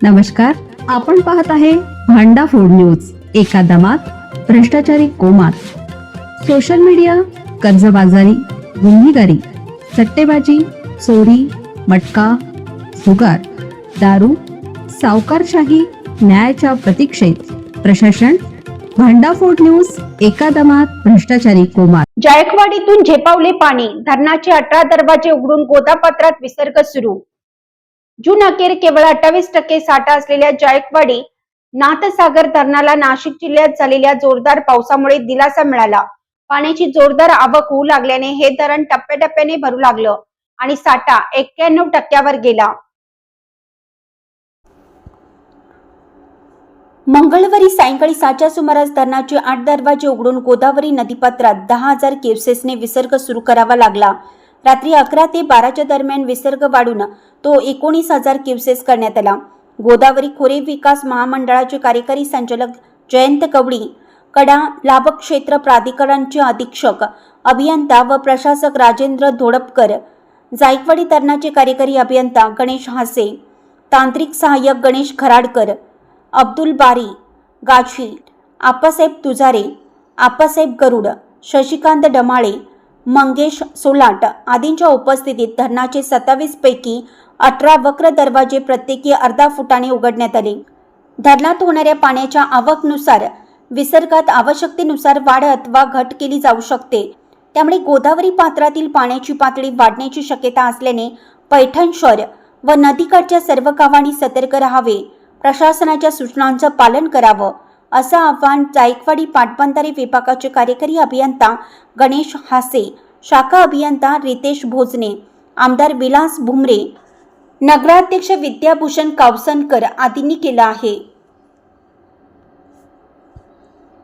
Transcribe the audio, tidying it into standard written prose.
नमस्कार, आपण पाहत आहे भांडा फूड न्यूज. एका दमात भ्रष्टाचारी कोमात. सोशल मीडिया, कर्जबाजारी, गुन्हेगारी, सट्टेबाजी, चोरी, मटका, जुगार, दारू, सावकारशाही, न्यायाच्या प्रतीक्षेत प्रशासन. भांडा फूड न्यूज. एका दमात भ्रष्टाचारी कोमात. जायकवाडीतून झेपावले पाणी. धरणाचे 18 दरवाजे उघडून गोदापात्रात विसर्ग सुरू. जून अखेर केवळ 28% साठा असलेल्या जायकवाडी नाथसागर धरणाला नाशिक जिल्ह्यात झालेल्या जोरदार पावसामुळे दिलासा मिळाला. पाण्याची जोरदार आवक होऊ लागल्याने हे धरण टप्प्याटप्प्याने भरू लागलं आणि साठा 91% गेला. मंगळवारी सायंकाळी 6च्या सुमारास धरणाचे 8 दरवाजे उघडून गोदावरी नदीपात्रात 10,000 क्युसेसने विसर्ग सुरू करावा लागला. रात्री 11 ते 12च्या दरम्यान विसर्ग वाढून तो 19,000 क्युसेस करण्यात आला. गोदावरी खोरे विकास महामंडळाचे कार्यकारी संचालक जयंत कवडी, कडा लाभक क्षेत्र प्राधिकरणचे अधीक्षक अभियंता व प्रशासक राजेंद्र धोडपकर, जायकवाडी धरणाचे कार्यकारी अभियंता गणेश हासे, तांत्रिक सहाय्यक गणेश खराडकर, अब्दुल बारी गाची, आप्पासाहेब तुजारे, आप्पासाहेब गरुड, शशिकांत डमाळे, मंगेश सोलाट आदींच्या उपस्थितीत धरणाचे 27 पैकी 18 वक्र दरवाजे प्रत्येकी अर्धा फुटाने उघडण्यात आले. धरणात होणाऱ्या पाण्याच्या आवकनुसार विसर्गात आवश्यकतेनुसार वाढ अथवा घट केली जाऊ शकते. त्यामुळे गोदावरी पात्रातील पाण्याची पातळी वाढण्याची शक्यता असल्याने पैठण शहर व नदीकाठच्या सर्व गावांनी सतर्क राहावे, प्रशासनाच्या सूचनांचं पालन करावं असं आवाहन जायकवाडी पाटबंधारे विभागाचे कार्यकारी अभियंता गणेश हासे, शाखा अभियंता रितेश भोजने, आमदार विलास भुमरे, नगराध्यक्ष विद्याभूषण कावसनकर आदींनी केलं आहे.